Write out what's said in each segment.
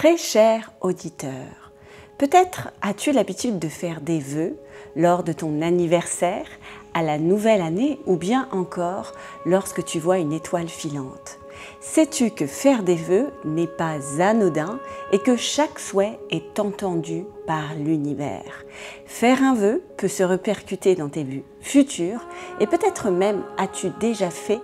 Très cher auditeur, peut-être as-tu l'habitude de faire des vœux lors de ton anniversaire, à la nouvelle année ou bien encore lorsque tu vois une étoile filante. Sais-tu que faire des vœux n'est pas anodin et que chaque souhait est entendu par l'univers? Faire un vœu peut se répercuter dans tes vœux futurs et peut-être même as-tu déjà fait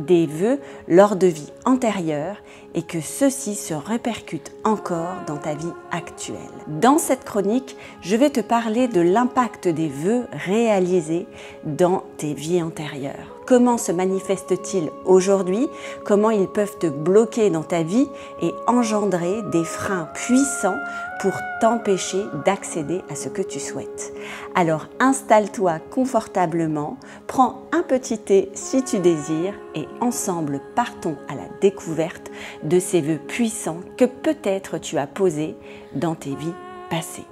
des vœux lors de vies antérieures et que ceux-ci se répercutent encore dans ta vie actuelle. Dans cette chronique, je vais te parler de l'impact des vœux réalisés dans tes vies antérieures. Comment se manifestent-ils aujourd'hui? Comment ils peuvent te bloquer dans ta vie et engendrer des freins puissants pour t'empêcher d'accéder à ce que tu souhaites. Alors installe-toi confortablement, prends un petit thé si tu désires et ensemble partons à la découverte de ces vœux puissants que peut-être tu as posés dans tes vies passées.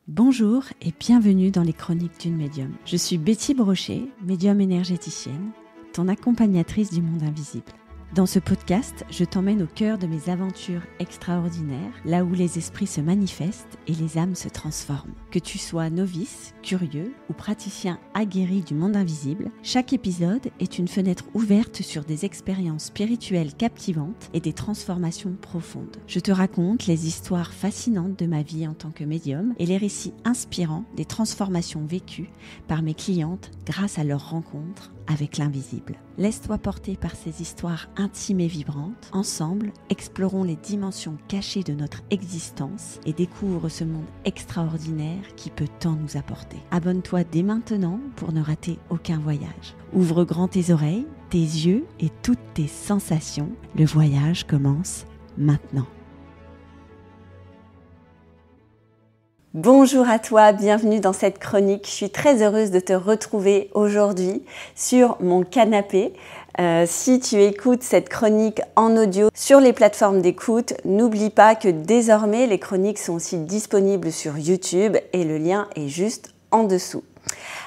Bonjour et bienvenue dans les Chroniques d'une médium. Je suis Betty Brochet, médium énergéticienne, ton accompagnatrice du monde invisible. Dans ce podcast, je t'emmène au cœur de mes aventures extraordinaires, là où les esprits se manifestent et les âmes se transforment. Que tu sois novice, curieux ou praticien aguerri du monde invisible, chaque épisode est une fenêtre ouverte sur des expériences spirituelles captivantes et des transformations profondes. Je te raconte les histoires fascinantes de ma vie en tant que médium et les récits inspirants des transformations vécues par mes clientes grâce à leurs rencontres avec l'invisible. Laisse-toi porter par ces histoires intimes et vibrantes. Ensemble, explorons les dimensions cachées de notre existence et découvre ce monde extraordinaire qui peut tant nous apporter. Abonne-toi dès maintenant pour ne rater aucun voyage. Ouvre grand tes oreilles, tes yeux et toutes tes sensations. Le voyage commence maintenant. Bonjour à toi, bienvenue dans cette chronique. Je suis très heureuse de te retrouver aujourd'hui sur mon canapé. Si tu écoutes cette chronique en audio sur les plateformes d'écoute, n'oublie pas que désormais les chroniques sont aussi disponibles sur YouTube et le lien est juste en dessous.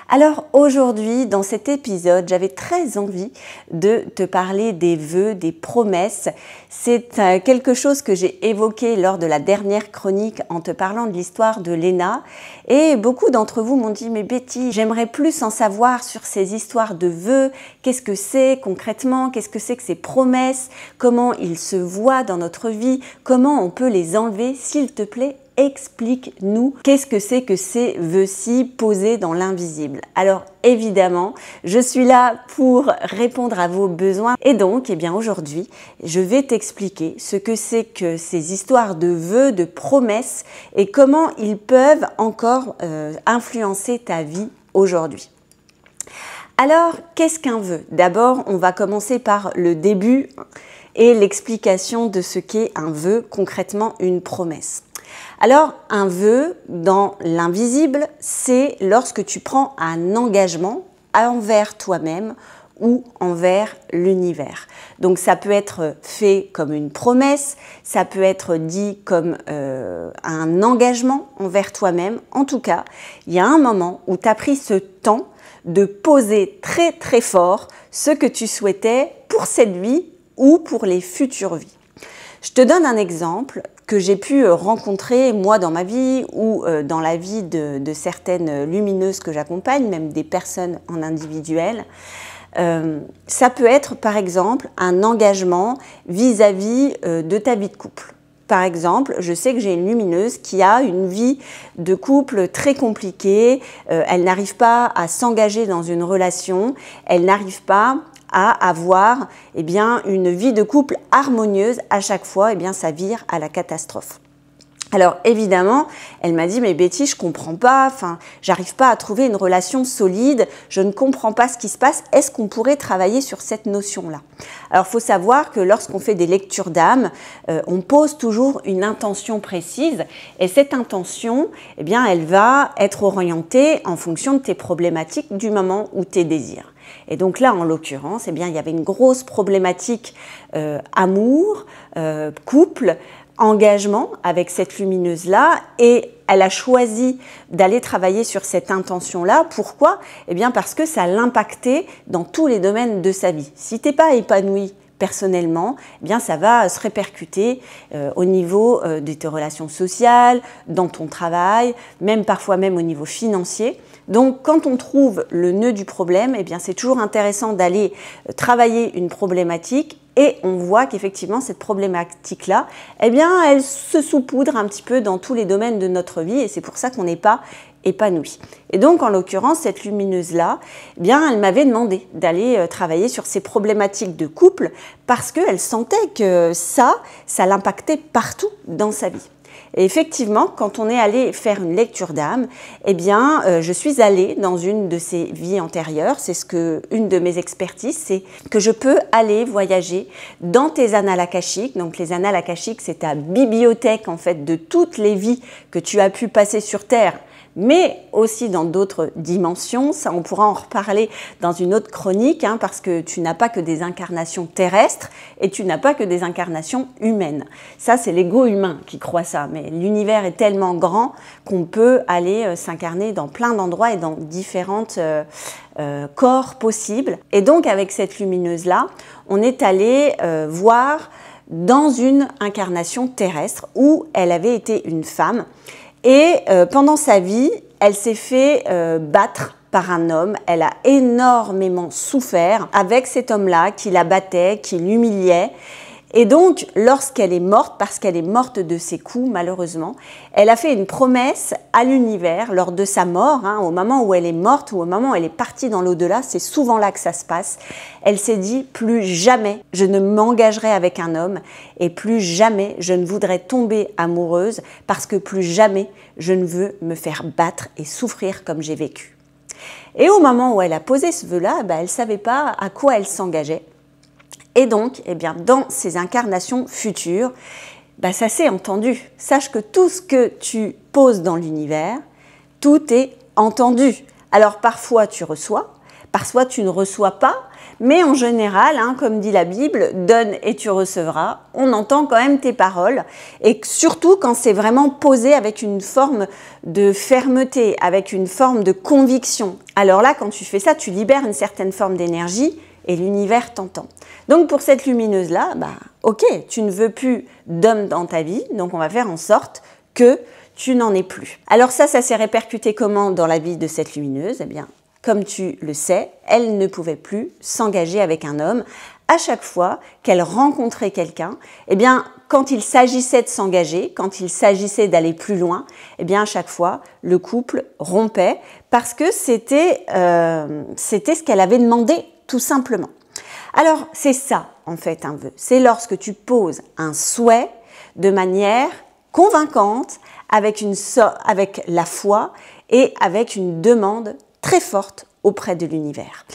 Alors aujourd'hui, dans cet épisode, j'avais très envie de te parler des vœux, des promesses. C'est quelque chose que j'ai évoqué lors de la dernière chronique en te parlant de l'histoire de Léna. Et beaucoup d'entre vous m'ont dit « Mais Betty, j'aimerais plus en savoir sur ces histoires de vœux. Qu'est-ce que c'est concrètement? Qu'est-ce que c'est que ces promesses? Comment ils se voient dans notre vie? Comment on peut les enlever? S'il te plaît, explique-nous qu'est-ce que c'est que ces vœux-ci posés dans l'invisible. Alors évidemment, je suis là pour répondre à vos besoins et donc aujourd'hui, je vais t'expliquer ce que c'est que ces histoires de vœux, de promesses et comment ils peuvent encore influencer ta vie aujourd'hui. Alors, qu'est-ce qu'un vœu? D'abord, on va commencer par le début et l'explication de ce qu'est un vœu, concrètement une promesse. Alors, un vœu dans l'invisible, c'est lorsque tu prends un engagement envers toi-même ou envers l'univers. Donc, ça peut être fait comme une promesse, ça peut être dit comme un engagement envers toi-même. En tout cas, il y a un moment où tu as pris ce temps de poser très très fort ce que tu souhaitais pour cette vie ou pour les futures vies. Je te donne un exemple que j'ai pu rencontrer moi dans ma vie ou dans la vie de certaines lumineuses que j'accompagne, même des personnes en individuel. Ça peut être par exemple un engagement vis-à-vis de ta vie de couple. Par exemple, je sais que j'ai une lumineuse qui a une vie de couple très compliquée, elle n'arrive pas à s'engager dans une relation, elle n'arrive pas à avoir une vie de couple harmonieuse. À chaque fois, ça vire à la catastrophe. Alors évidemment, elle m'a dit « Mais Betty, je comprends pas, j'arrive pas à trouver une relation solide, je ne comprends pas ce qui se passe, est-ce qu'on pourrait travailler sur cette notion-là » Alors il faut savoir que lorsqu'on fait des lectures d'âme, on pose toujours une intention précise et cette intention, elle va être orientée en fonction de tes problématiques du moment ou tes désirs. Et donc là, en l'occurrence, il y avait une grosse problématique amour, couple, engagement avec cette lumineuse-là et elle a choisi d'aller travailler sur cette intention-là. Pourquoi? Parce que ça l'impactait dans tous les domaines de sa vie. Si tu n'es pas épanoui personnellement, eh bien, ça va se répercuter au niveau de tes relations sociales, dans ton travail, même parfois même au niveau financier. Donc, quand on trouve le nœud du problème, eh bien, c'est toujours intéressant d'aller travailler une problématique et on voit qu'effectivement, cette problématique-là, eh bien, elle se saupoudre un petit peu dans tous les domaines de notre vie et c'est pour ça qu'on n'est pas épanoui. Et donc, en l'occurrence, cette lumineuse-là, eh bien, elle m'avait demandé d'aller travailler sur ces problématiques de couple parce qu'elle sentait que ça l'impactait partout dans sa vie. Et effectivement, quand on est allé faire une lecture d'âme, eh bien, je suis allée dans une de ces vies antérieures. C'est une de mes expertises, c'est que je peux aller voyager dans tes annales akashiques. Donc, les annales akashiques, c'est ta bibliothèque en fait de toutes les vies que tu as pu passer sur Terre, mais aussi dans d'autres dimensions. Ça, on pourra en reparler dans une autre chronique, hein, parce que tu n'as pas que des incarnations terrestres et tu n'as pas que des incarnations humaines. Ça, c'est l'ego humain qui croit ça, mais l'univers est tellement grand qu'on peut aller s'incarner dans plein d'endroits et dans différentes corps possibles. Et donc, avec cette lumineuse-là, on est allé voir dans une incarnation terrestre où elle avait été une femme. Et pendant sa vie, elle s'est fait battre par un homme. Elle a énormément souffert avec cet homme-là qui la battait, qui l'humiliait. Et donc, lorsqu'elle est morte, parce qu'elle est morte de ses coups, malheureusement, elle a fait une promesse à l'univers lors de sa mort, hein, au moment où elle est morte ou au moment où elle est partie dans l'au-delà, c'est souvent là que ça se passe. Elle s'est dit, plus jamais je ne m'engagerai avec un homme et plus jamais je ne voudrais tomber amoureuse parce que plus jamais je ne veux me faire battre et souffrir comme j'ai vécu. Et au moment où elle a posé ce vœu-là, elle ne savait pas à quoi elle s'engageait. Et donc, eh bien, dans ces incarnations futures, ça s'est entendu. Sache que tout ce que tu poses dans l'univers, tout est entendu. Alors parfois tu reçois, parfois tu ne reçois pas, mais en général, hein, comme dit la Bible, donne et tu recevras. On entend quand même tes paroles et surtout quand c'est vraiment posé avec une forme de fermeté, avec une forme de conviction. Alors là, quand tu fais ça, tu libères une certaine forme d'énergie et l'univers t'entend. Donc pour cette lumineuse-là, ok, tu ne veux plus d'homme dans ta vie, donc on va faire en sorte que tu n'en aies plus. Alors ça s'est répercuté comment dans la vie de cette lumineuse? Eh bien, comme tu le sais, elle ne pouvait plus s'engager avec un homme. À chaque fois qu'elle rencontrait quelqu'un, eh bien, quand il s'agissait de s'engager, quand il s'agissait d'aller plus loin, eh bien, à chaque fois, le couple rompait parce que c'était ce qu'elle avait demandé, tout simplement. Alors, c'est ça, en fait, un vœu. C'est lorsque tu poses un souhait de manière convaincante, avec la foi et avec une demande très forte auprès de l'univers.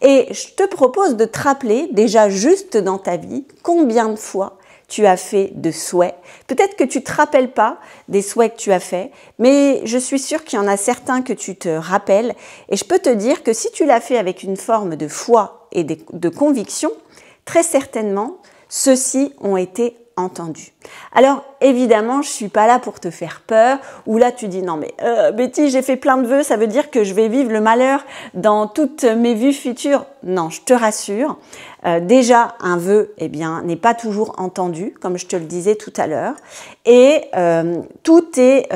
Et je te propose de te rappeler, déjà juste dans ta vie, combien de fois tu as fait de souhaits. Peut-être que tu ne te rappelles pas des souhaits que tu as faits, mais je suis sûre qu'il y en a certains que tu te rappelles. Et je peux te dire que si tu l'as fait avec une forme de foi et de conviction, très certainement, ceux-ci ont été entendus. Alors, évidemment, je ne suis pas là pour te faire peur, ou là tu dis non mais Betty, j'ai fait plein de vœux, ça veut dire que je vais vivre le malheur dans toutes mes vies futures. Non, je te rassure. Déjà, un vœu, eh bien, n'est pas toujours entendu, comme je te le disais tout à l'heure, et tout est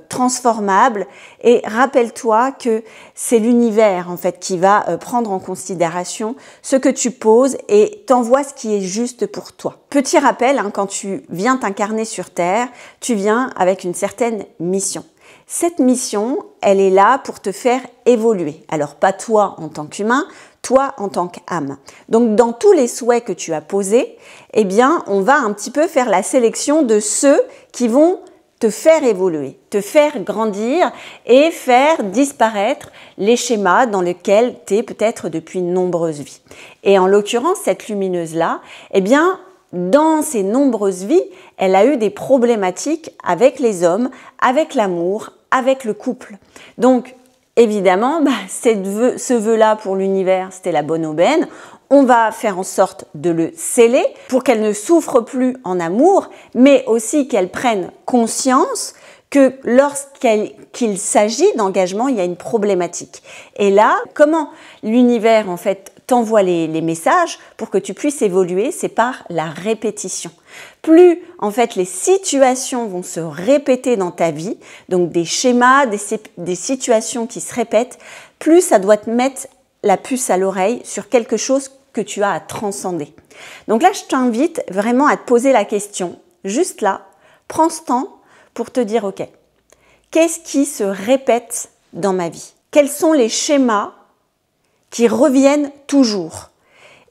transformable. Et rappelle-toi que c'est l'univers en fait qui va prendre en considération ce que tu poses et t'envoie ce qui est juste pour toi. Petit rappel, hein, quand tu viens t'incarner sur Terre, tu viens avec une certaine mission. Cette mission, elle est là pour te faire évoluer. Alors pas toi en tant qu'humain, toi en tant qu'âme. Donc dans tous les souhaits que tu as posés, eh bien on va un petit peu faire la sélection de ceux qui vont te faire évoluer, te faire grandir et faire disparaître les schémas dans lesquels tu es peut-être depuis de nombreuses vies. Et en l'occurrence, cette lumineuse-là, eh bien dans ses nombreuses vies, elle a eu des problématiques avec les hommes, avec l'amour, avec le couple. Donc, évidemment, ce vœu-là pour l'univers, c'était la bonne aubaine. On va faire en sorte de le sceller pour qu'elle ne souffre plus en amour, mais aussi qu'elle prenne conscience que lorsqu'il s'agit d'engagement, il y a une problématique. Et là, comment l'univers en fait t'envoie les messages pour que tu puisses évoluer, c'est par la répétition. Plus en fait les situations vont se répéter dans ta vie, donc des schémas, des situations qui se répètent, plus ça doit te mettre la puce à l'oreille sur quelque chose que tu as à transcender. Donc là, je t'invite vraiment à te poser la question, juste là, prends ce temps pour te dire, ok, qu'est-ce qui se répète dans ma vie? Quels sont les schémas qui reviennent toujours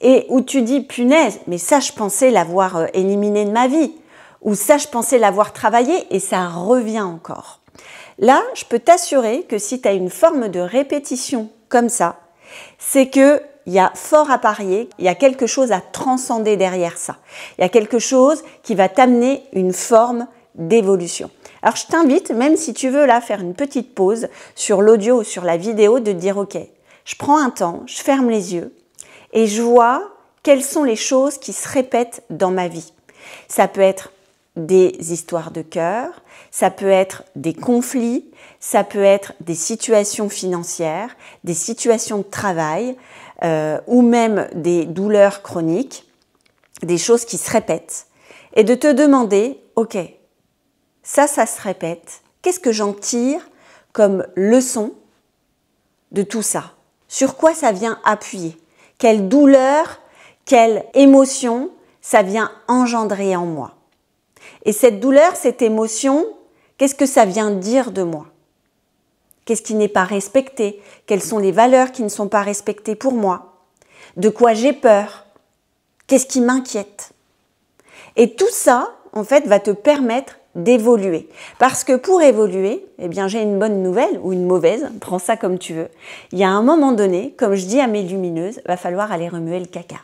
et où tu dis, punaise, mais ça, je pensais l'avoir éliminé de ma vie, ou ça, je pensais l'avoir travaillé et ça revient encore. Là, je peux t'assurer que si tu as une forme de répétition comme ça, c'est qu'il y a fort à parier, il y a quelque chose à transcender derrière ça. Il y a quelque chose qui va t'amener une forme d'évolution. Alors, je t'invite, même si tu veux là faire une petite pause sur l'audio ou sur la vidéo, de te dire, ok, je prends un temps, je ferme les yeux et je vois quelles sont les choses qui se répètent dans ma vie. Ça peut être des histoires de cœur, ça peut être des conflits, ça peut être des situations financières, des situations de travail ou même des douleurs chroniques, des choses qui se répètent. Et de te demander, ok, ça se répète, qu'est-ce que j'en tire comme leçon de tout ça? Sur quoi ça vient appuyer? Quelle douleur, quelle émotion ça vient engendrer en moi? Et cette douleur, cette émotion, qu'est-ce que ça vient dire de moi? Qu'est-ce qui n'est pas respecté? Quelles sont les valeurs qui ne sont pas respectées pour moi? De quoi j'ai peur? Qu'est-ce qui m'inquiète? Et tout ça, en fait, va te permettre d'évoluer. Parce que pour évoluer, eh bien, j'ai une bonne nouvelle ou une mauvaise, prends ça comme tu veux. Il y a un moment donné, comme je dis à mes lumineuses, il va falloir aller remuer le caca.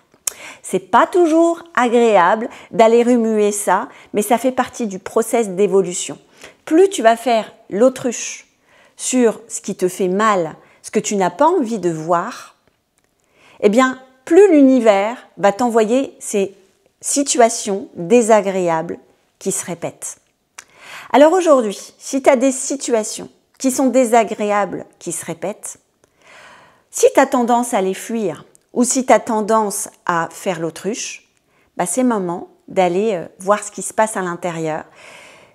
C'est pas toujours agréable d'aller remuer ça, mais ça fait partie du process d'évolution. Plus tu vas faire l'autruche sur ce qui te fait mal, ce que tu n'as pas envie de voir, eh bien, plus l'univers va t'envoyer ces situations désagréables qui se répètent. Alors aujourd'hui, si tu as des situations qui sont désagréables, qui se répètent, si tu as tendance à les fuir ou si tu as tendance à faire l'autruche, bah c'est le moment d'aller voir ce qui se passe à l'intérieur.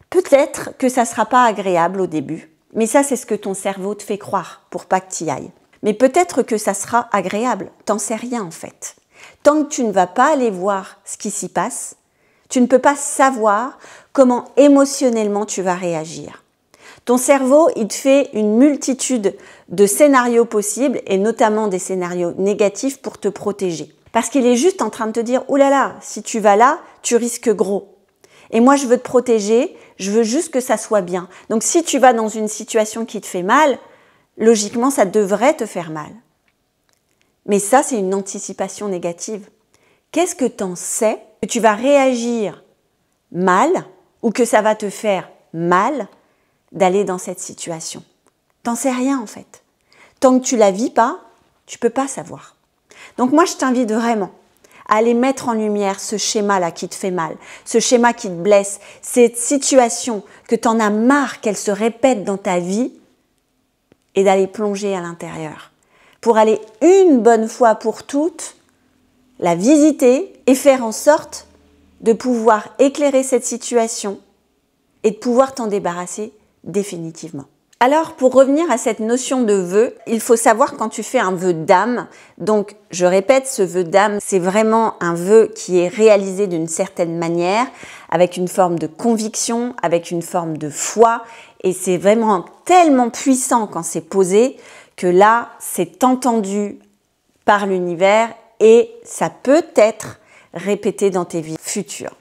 Peut-être que ça ne sera pas agréable au début, mais ça c'est ce que ton cerveau te fait croire pour pas que tu y ailles. Mais peut-être que ça sera agréable, t'en sais rien en fait. Tant que tu ne vas pas aller voir ce qui s'y passe, tu ne peux pas savoir comment émotionnellement tu vas réagir. Ton cerveau, il te fait une multitude de scénarios possibles et notamment des scénarios négatifs pour te protéger. Parce qu'il est juste en train de te dire « Ouh là là, si tu vas là, tu risques gros. Et moi, je veux te protéger, je veux juste que ça soit bien. Donc si tu vas dans une situation qui te fait mal, logiquement, ça devrait te faire mal. » Mais ça, c'est une anticipation négative. Qu'est-ce que tu en sais que tu vas réagir mal ou que ça va te faire mal d'aller dans cette situation? T'en sais rien en fait. Tant que tu la vis pas, tu peux pas savoir. Donc moi, je t'invite vraiment à aller mettre en lumière ce schéma-là qui te fait mal, ce schéma qui te blesse, cette situation que tu en as marre qu'elle se répète dans ta vie et d'aller plonger à l'intérieur pour aller une bonne fois pour toutes la visiter et faire en sorte de pouvoir éclairer cette situation et de pouvoir t'en débarrasser définitivement. Alors, pour revenir à cette notion de vœu, il faut savoir quand tu fais un vœu d'âme, donc je répète, ce vœu d'âme, c'est vraiment un vœu qui est réalisé d'une certaine manière, avec une forme de conviction, avec une forme de foi, et c'est vraiment tellement puissant quand c'est posé que là, c'est entendu par l'univers et ça peut être répété dans tes vies futures.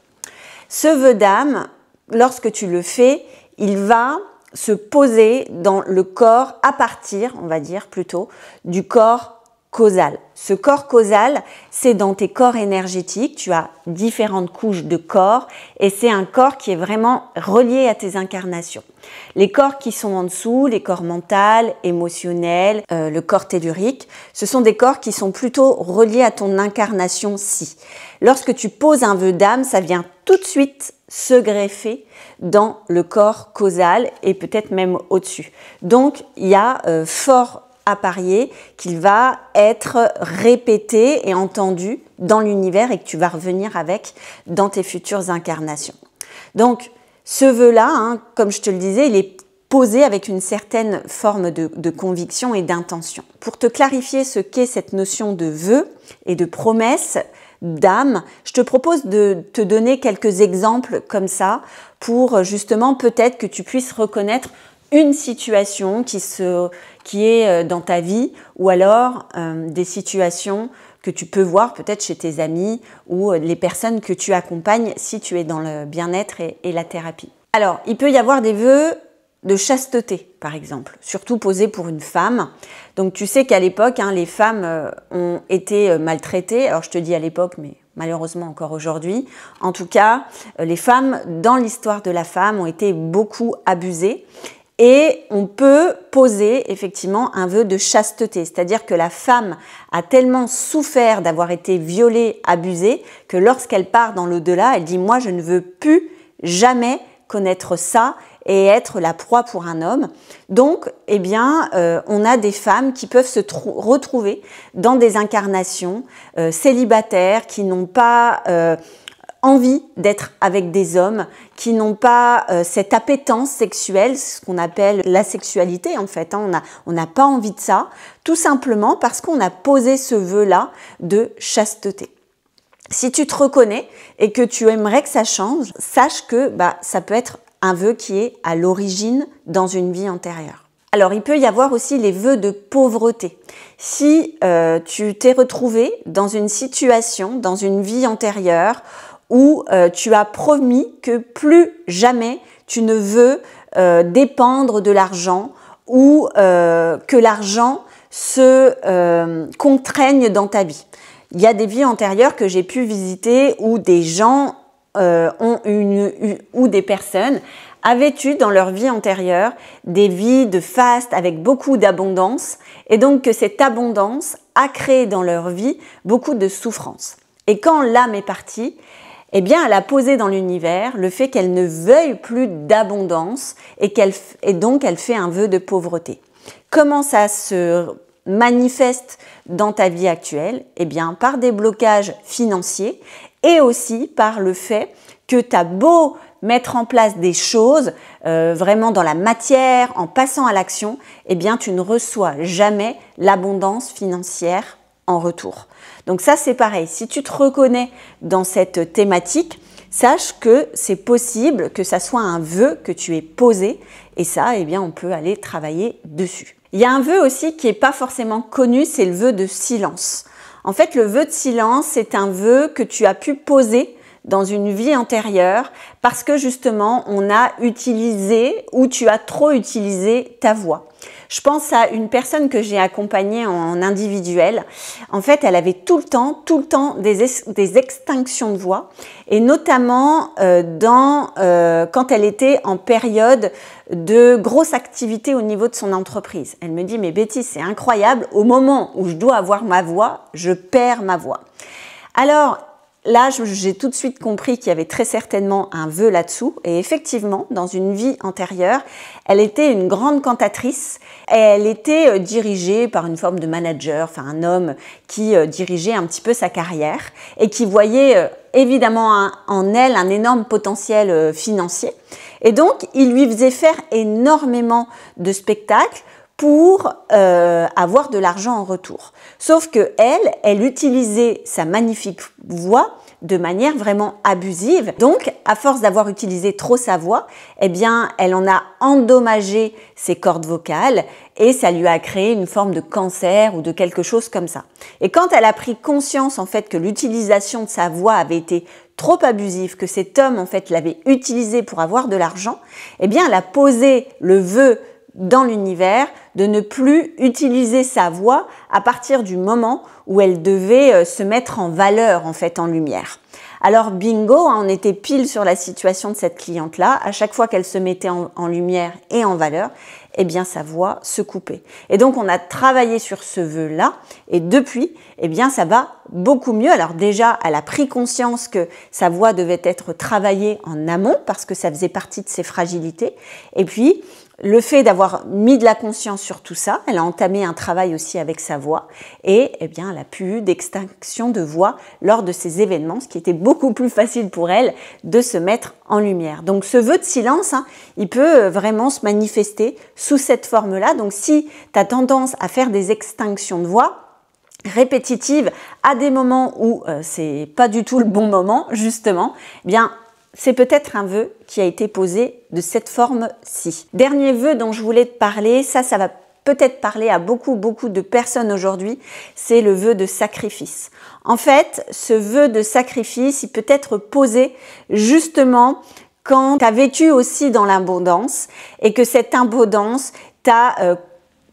Ce vœu d'âme, lorsque tu le fais, il va se poser dans le corps à partir, on va dire plutôt, du corps causal. Ce corps causal, c'est dans tes corps énergétiques, tu as différentes couches de corps et c'est un corps qui est vraiment relié à tes incarnations. Les corps qui sont en dessous, les corps mental, émotionnel, le corps tellurique, ce sont des corps qui sont plutôt reliés à ton incarnation-ci. Lorsque tu poses un vœu d'âme, ça vient tout de suite se greffer dans le corps causal et peut-être même au-dessus. Donc, il y a fort à parier qu'il va être répété et entendu dans l'univers et que tu vas revenir avec dans tes futures incarnations. Donc, ce vœu-là, comme je te le disais, il est posé avec une certaine forme de conviction et d'intention. Pour te clarifier ce qu'est cette notion de vœu et de promesse d'âme, je te propose de te donner quelques exemples comme ça pour justement peut-être que tu puisses reconnaître une situation qui est dans ta vie ou alors des situations que tu peux voir peut-être chez tes amis ou les personnes que tu accompagnes si tu es dans le bien-être et la thérapie. Alors, il peut y avoir des vœux de chasteté, par exemple, surtout posés pour une femme. Donc, tu sais qu'à l'époque, les femmes ont été maltraitées. Alors, je te dis à l'époque, mais malheureusement encore aujourd'hui. En tout cas, les femmes, dans l'histoire de la femme, ont été beaucoup abusées. Et on peut poser effectivement un vœu de chasteté, c'est-à-dire que la femme a tellement souffert d'avoir été violée, abusée, que lorsqu'elle part dans l'au-delà, elle dit « moi je ne veux plus jamais connaître ça et être la proie pour un homme ». Donc, on a des femmes qui peuvent se retrouver dans des incarnations célibataires, qui n'ont pas envie d'être avec des hommes, qui n'ont pas cette appétence sexuelle, ce qu'on appelle la sexualité en fait. On n'a pas envie de ça, tout simplement parce qu'on a posé ce vœu-là de chasteté. Si tu te reconnais et que tu aimerais que ça change, sache que ça peut être un vœu qui est à l'origine dans une vie antérieure. Alors, il peut y avoir aussi les vœux de pauvreté. Si tu t'es retrouvé dans une situation, dans une vie antérieure, où tu as promis que plus jamais tu ne veux dépendre de l'argent ou que l'argent se contraigne dans ta vie. Il y a des vies antérieures que j'ai pu visiter où des gens ou des personnes avaient eu dans leur vie antérieure des vies de faste avec beaucoup d'abondance et donc que cette abondance a créé dans leur vie beaucoup de souffrance. Et quand l'âme est partie, elle a posé dans l'univers le fait qu'elle ne veuille plus d'abondance et donc elle fait un vœu de pauvreté. Comment ça se manifeste dans ta vie actuelle? Par des blocages financiers et aussi par le fait que tu as beau mettre en place des choses vraiment dans la matière, en passant à l'action, tu ne reçois jamais l'abondance financière en retour. Donc ça, c'est pareil. Si tu te reconnais dans cette thématique, sache que c'est possible que ça soit un vœu que tu aies posé et ça, on peut aller travailler dessus. Il y a un vœu aussi qui n'est pas forcément connu, c'est le vœu de silence. En fait, le vœu de silence, c'est un vœu que tu as pu poser dans une vie antérieure parce que justement, on a utilisé ou tu as trop utilisé ta voix. Je pense à une personne que j'ai accompagnée en individuel. En fait, elle avait tout le temps des extinctions de voix et notamment quand elle était en période de grosse activité au niveau de son entreprise. Elle me dit « mais Betty, c'est incroyable, au moment où je dois avoir ma voix, je perds ma voix ». Alors, là, j'ai tout de suite compris qu'il y avait très certainement un vœu là-dessous. Et effectivement, dans une vie antérieure, elle était une grande cantatrice. Et elle était dirigée par une forme de manager, enfin un homme qui dirigeait un petit peu sa carrière et qui voyait évidemment en elle un énorme potentiel financier. Et donc, il lui faisait faire énormément de spectacles pour avoir de l'argent en retour. Sauf que elle utilisait sa magnifique voix de manière vraiment abusive. Donc, à force d'avoir utilisé trop sa voix, elle en a endommagé ses cordes vocales et ça lui a créé une forme de cancer ou de quelque chose comme ça. Et quand elle a pris conscience en fait que l'utilisation de sa voix avait été trop abusive, que cet homme en fait l'avait utilisé pour avoir de l'argent, elle a posé le vœu dans l'univers de ne plus utiliser sa voix à partir du moment où elle devait se mettre en valeur, en fait, en lumière. Alors bingo, on était pile sur la situation de cette cliente-là. À chaque fois qu'elle se mettait en lumière et en valeur, sa voix se coupait. Et donc on a travaillé sur ce vœu-là et depuis, ça va beaucoup mieux. Alors déjà, elle a pris conscience que sa voix devait être travaillée en amont parce que ça faisait partie de ses fragilités. Et puis, le fait d'avoir mis de la conscience sur tout ça, elle a entamé un travail aussi avec sa voix et eh bien, elle a plus eu d'extinction de voix lors de ces événements, ce qui était beaucoup plus facile pour elle de se mettre en lumière. Donc ce vœu de silence, il peut vraiment se manifester sous cette forme-là. Donc si tu as tendance à faire des extinctions de voix répétitives à des moments où c'est pas du tout le bon moment, justement, eh bien c'est peut-être un vœu qui a été posé de cette forme-ci. Dernier vœu dont je voulais te parler, ça va peut-être parler à beaucoup de personnes aujourd'hui, c'est le vœu de sacrifice. En fait, ce vœu de sacrifice, il peut être posé justement quand tu as vécu aussi dans l'abondance et que cette abondance t'a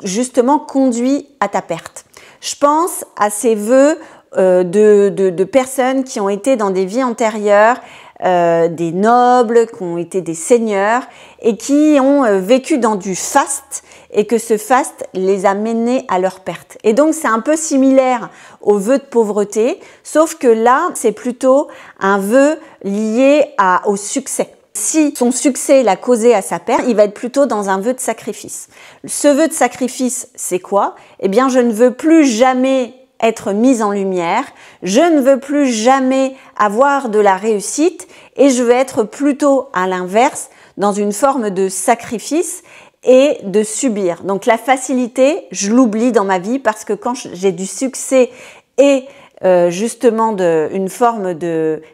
justement conduit à ta perte. Je pense à ces vœux de personnes qui ont été dans des vies antérieures, des nobles, qui ont été des seigneurs et qui ont vécu dans du faste et que ce faste les a menés à leur perte. Et donc c'est un peu similaire au vœu de pauvreté, sauf que là c'est plutôt un vœu lié au succès. Si son succès l'a causé à sa perte, il va être plutôt dans un vœu de sacrifice. Ce vœu de sacrifice, c'est quoi? Eh bien, je ne veux plus jamais être mise en lumière, je ne veux plus jamais avoir de la réussite et je veux être plutôt à l'inverse dans une forme de sacrifice et de subir. Donc la facilité, je l'oublie dans ma vie parce que quand j'ai du succès et justement une forme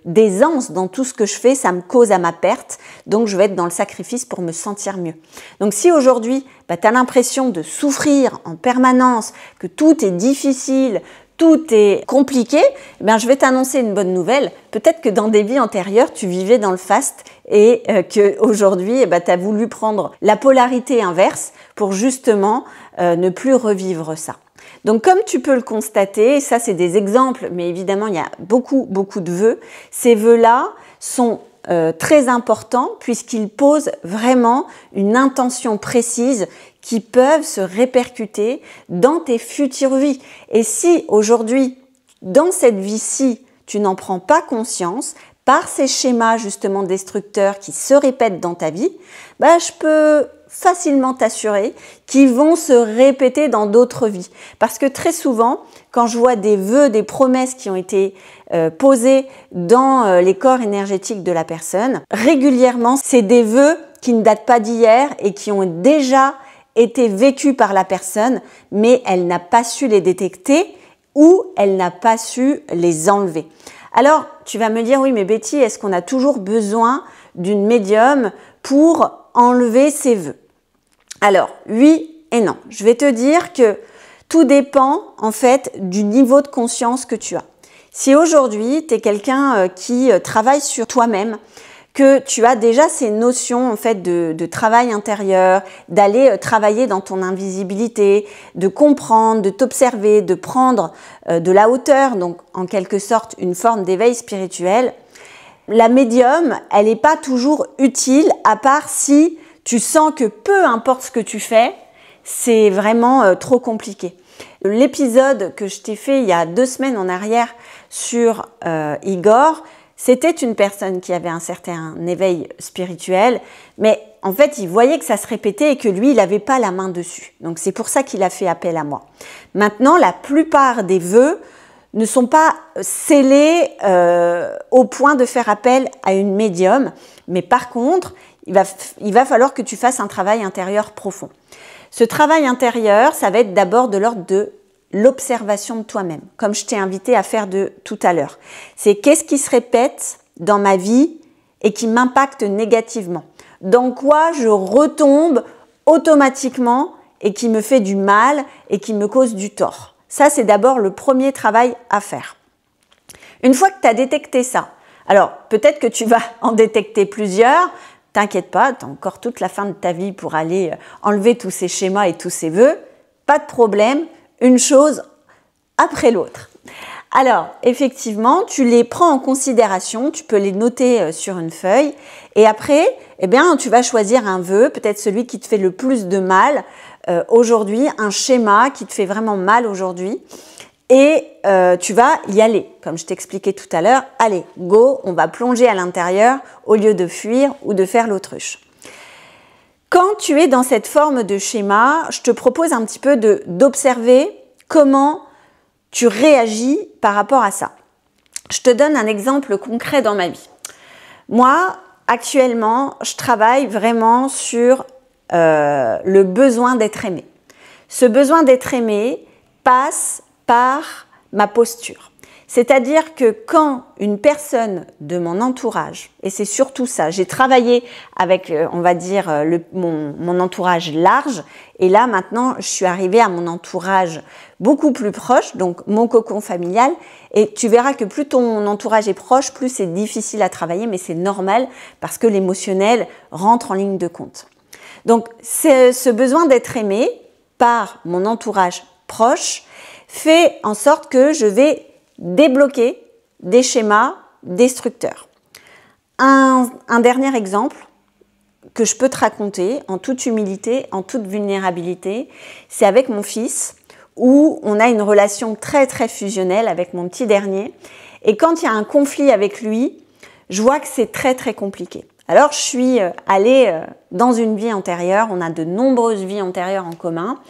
d'aisance dans tout ce que je fais, ça me cause à ma perte, donc je vais être dans le sacrifice pour me sentir mieux. Donc si aujourd'hui tu as l'impression de souffrir en permanence, que tout est difficile, tout est compliqué, eh bien, je vais t'annoncer une bonne nouvelle. Peut-être que dans des vies antérieures, tu vivais dans le faste et qu'aujourd'hui, tu as voulu prendre la polarité inverse pour justement ne plus revivre ça. Donc comme tu peux le constater, ça c'est des exemples, mais évidemment il y a beaucoup de vœux, ces vœux-là sont très importants puisqu'ils posent vraiment une intention précise qui peuvent se répercuter dans tes futures vies. Et si aujourd'hui, dans cette vie-ci, tu n'en prends pas conscience, par ces schémas justement destructeurs qui se répètent dans ta vie, je peux facilement t'assurer qu'ils vont se répéter dans d'autres vies. Parce que très souvent, quand je vois des vœux, des promesses qui ont été posées dans les corps énergétiques de la personne, régulièrement, c'est des vœux qui ne datent pas d'hier et qui ont déjà été vécus par la personne, mais elle n'a pas su les détecter ou elle n'a pas su les enlever. Alors, tu vas me dire, oui, mais Betty, est-ce qu'on a toujours besoin d'une médium pour enlever ces vœux? Alors, oui et non. Je vais te dire que tout dépend, en fait, du niveau de conscience que tu as. Si aujourd'hui, tu es quelqu'un qui travaille sur toi-même, que tu as déjà ces notions en fait de travail intérieur, d'aller travailler dans ton invisibilité, de comprendre, de t'observer, de prendre de la hauteur, donc en quelque sorte une forme d'éveil spirituel, la médium, elle n'est pas toujours utile à part si tu sens que peu importe ce que tu fais, c'est vraiment trop compliqué. L'épisode que je t'ai fait il y a 2 semaines en arrière sur Igor, c'était une personne qui avait un certain éveil spirituel, mais en fait, il voyait que ça se répétait et que lui, il n'avait pas la main dessus. Donc, c'est pour ça qu'il a fait appel à moi. Maintenant, la plupart des vœux ne sont pas scellés au point de faire appel à une médium, mais par contre, il va falloir que tu fasses un travail intérieur profond. Ce travail intérieur, ça va être d'abord de l'ordre de l'observation de toi-même, comme je t'ai invité à faire de tout à l'heure. C'est qu'est-ce qui se répète dans ma vie et qui m'impacte négativement? Dans quoi je retombe automatiquement et qui me fait du mal et qui me cause du tort? Ça, c'est d'abord le premier travail à faire. Une fois que tu as détecté ça, alors peut-être que tu vas en détecter plusieurs, t'inquiète pas, tu as encore toute la fin de ta vie pour aller enlever tous ces schémas et tous ces vœux, pas de problème, une chose après l'autre. Alors, effectivement, tu les prends en considération, tu peux les noter sur une feuille et après, eh bien, tu vas choisir un vœu, peut-être celui qui te fait le plus de mal aujourd'hui, un schéma qui te fait vraiment mal aujourd'hui et tu vas y aller. Comme je t'expliquais tout à l'heure, allez, go, on va plonger à l'intérieur au lieu de fuir ou de faire l'autruche. Quand quand tu es dans cette forme de schéma, je te propose un petit peu d'observer comment tu réagis par rapport à ça. Je te donne un exemple concret dans ma vie. Moi, actuellement, je travaille vraiment sur le besoin d'être aimé. Ce besoin d'être aimé passe par ma posture. C'est-à-dire que quand une personne de mon entourage, et c'est surtout ça, j'ai travaillé avec, on va dire, mon entourage large, et là maintenant je suis arrivée à mon entourage beaucoup plus proche, donc mon cocon familial, et tu verras que plus ton entourage est proche, plus c'est difficile à travailler, mais c'est normal parce que l'émotionnel rentre en ligne de compte. Donc ce besoin d'être aimé par mon entourage proche fait en sorte que je vais débloquer des schémas destructeurs. Un dernier exemple que je peux te raconter en toute humilité, en toute vulnérabilité, c'est avec mon fils où on a une relation très très fusionnelle avec mon petit dernier. Et quand il y a un conflit avec lui, je vois que c'est très très compliqué. Alors je suis allée dans une vie antérieure, on a de nombreuses vies antérieures en commun,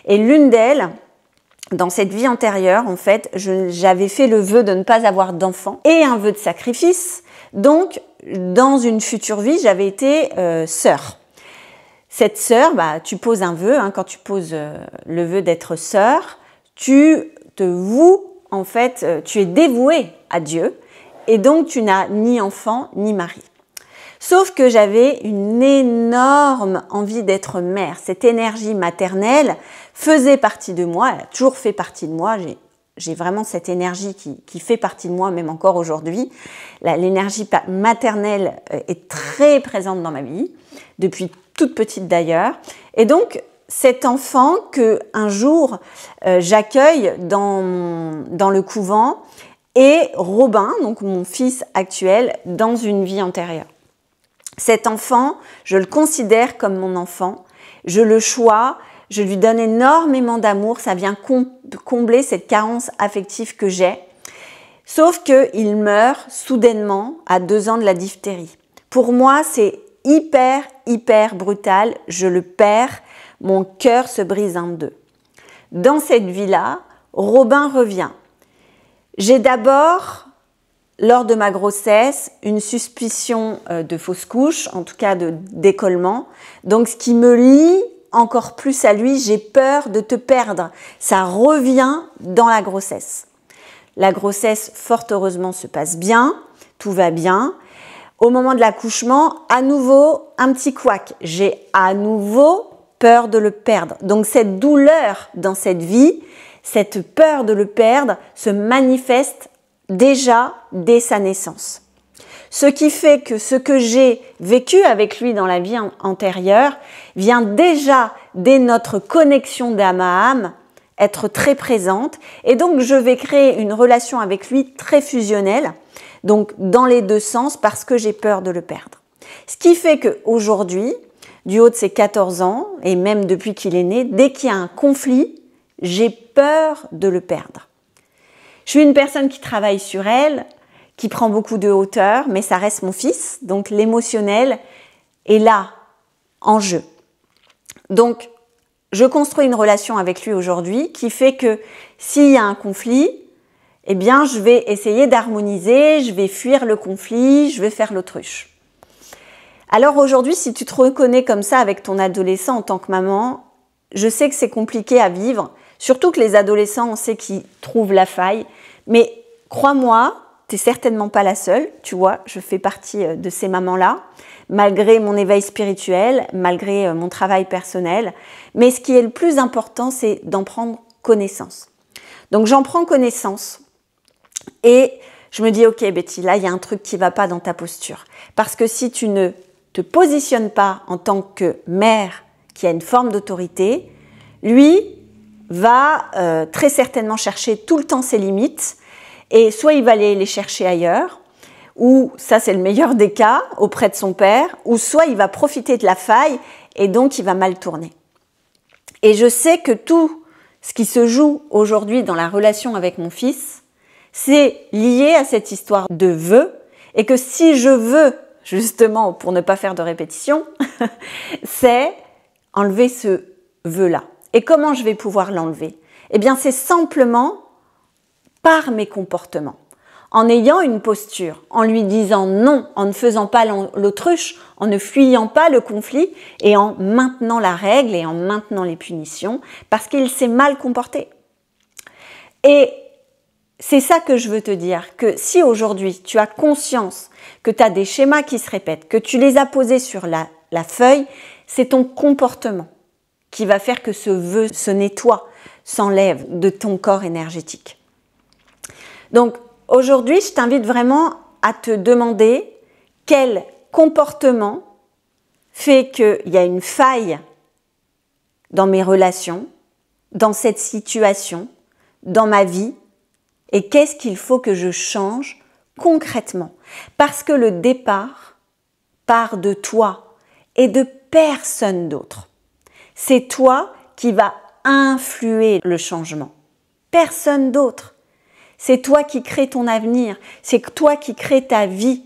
et l'une d'elles, dans cette vie antérieure, en fait, j'avais fait le vœu de ne pas avoir d'enfant et un vœu de sacrifice. Donc, dans une future vie, j'avais été sœur. Cette sœur, tu poses un vœu, quand tu poses le vœu d'être sœur, tu te voues, en fait, tu es dévouée à Dieu et donc tu n'as ni enfant ni mari. Sauf que j'avais une énorme envie d'être mère. Cette énergie maternelle faisait partie de moi, elle a toujours fait partie de moi. J'ai vraiment cette énergie qui fait partie de moi, même encore aujourd'hui. L'énergie maternelle est très présente dans ma vie, depuis toute petite d'ailleurs. Et donc, cet enfant qu'un jour j'accueille dans le couvent est Robin, donc mon fils actuel, dans une vie antérieure. Cet enfant, je le considère comme mon enfant, je le choisis, je lui donne énormément d'amour, ça vient combler cette carence affective que j'ai. Sauf qu'il meurt soudainement à 2 ans de la diphtérie. Pour moi, c'est hyper brutal, je le perds, mon cœur se brise en deux. Dans cette vie-là, Robin revient. J'ai d'abord, lors de ma grossesse, une suspicion de fausse couche, en tout cas de décollement. Donc, ce qui me lie encore plus à lui, j'ai peur de te perdre. Ça revient dans la grossesse. La grossesse, fort heureusement, se passe bien, tout va bien. Au moment de l'accouchement, à nouveau, un petit couac. J'ai à nouveau peur de le perdre. Donc, cette douleur dans cette vie, cette peur de le perdre se manifeste déjà dès sa naissance. Ce qui fait que ce que j'ai vécu avec lui dans la vie antérieure vient déjà, dès notre connexion d'âme à âme, être très présente. Et donc, je vais créer une relation avec lui très fusionnelle, donc dans les deux sens, parce que j'ai peur de le perdre. Ce qui fait qu'aujourd'hui, du haut de ses 14 ans, et même depuis qu'il est né, dès qu'il y a un conflit, j'ai peur de le perdre. Je suis une personne qui travaille sur elle, qui prend beaucoup de hauteur, mais ça reste mon fils, donc l'émotionnel est là, en jeu. Donc, je construis une relation avec lui aujourd'hui qui fait que s'il y a un conflit, eh bien, je vais essayer d'harmoniser, je vais fuir le conflit, je vais faire l'autruche. Alors aujourd'hui, si tu te reconnais comme ça avec ton adolescent en tant que maman, je sais que c'est compliqué à vivre, surtout que les adolescents, on sait qu'ils trouvent la faille, mais crois-moi, tu n'es certainement pas la seule, tu vois, je fais partie de ces mamans-là, malgré mon éveil spirituel, malgré mon travail personnel. Mais ce qui est le plus important, c'est d'en prendre connaissance. Donc j'en prends connaissance et je me dis, ok Betty, là il y a un truc qui ne va pas dans ta posture. Parce que si tu ne te positionnes pas en tant que mère qui a une forme d'autorité, lui va très certainement chercher tout le temps ses limites. Et soit il va aller les chercher ailleurs, ou ça c'est le meilleur des cas, auprès de son père, ou soit il va profiter de la faille et donc il va mal tourner. Et je sais que tout ce qui se joue aujourd'hui dans la relation avec mon fils, c'est lié à cette histoire de vœux, et que si je veux, justement pour ne pas faire de répétition, c'est enlever ce vœu-là. Et comment je vais pouvoir l'enlever? Eh bien, c'est simplement par mes comportements. En ayant une posture, en lui disant non, en ne faisant pas l'autruche, en ne fuyant pas le conflit et en maintenant la règle et en maintenant les punitions parce qu'il s'est mal comporté. Et c'est ça que je veux te dire, que si aujourd'hui tu as conscience que tu as des schémas qui se répètent, que tu les as posés sur la feuille, c'est ton comportement qui va faire que ce vœu se nettoie, s'enlève de ton corps énergétique. Donc aujourd'hui, je t'invite vraiment à te demander quel comportement fait qu'il y a une faille dans mes relations, dans cette situation, dans ma vie, et qu'est-ce qu'il faut que je change concrètement. Parce que le départ part de toi et de personne d'autre. C'est toi qui vas influer le changement. Personne d'autre. C'est toi qui crée ton avenir. C'est toi qui crée ta vie.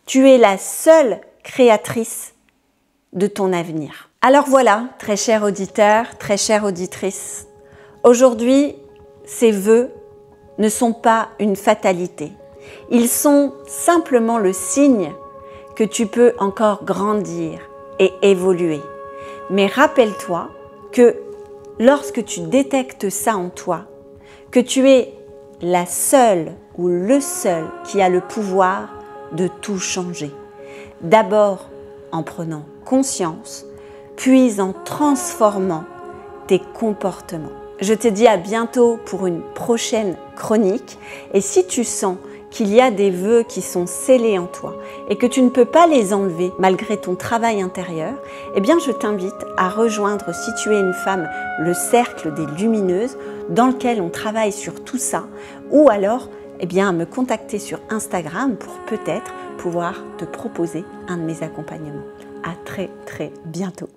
Tu es la seule créatrice de ton avenir. Alors voilà, très cher auditeur, très chère auditrice, aujourd'hui, ces vœux ne sont pas une fatalité. Ils sont simplement le signe que tu peux encore grandir et évoluer. Mais rappelle-toi que lorsque tu détectes ça en toi, que tu es la seule ou le seul qui a le pouvoir de tout changer. D'abord en prenant conscience, puis en transformant tes comportements. Je te dis à bientôt pour une prochaine chronique. Et si tu sens qu'il y a des vœux qui sont scellés en toi et que tu ne peux pas les enlever malgré ton travail intérieur, eh bien je t'invite à rejoindre, si tu es une femme, le cercle des lumineuses dans lequel on travaille sur tout ça, ou alors eh bien, à me contacter sur Instagram pour peut-être pouvoir te proposer un de mes accompagnements. À très très bientôt.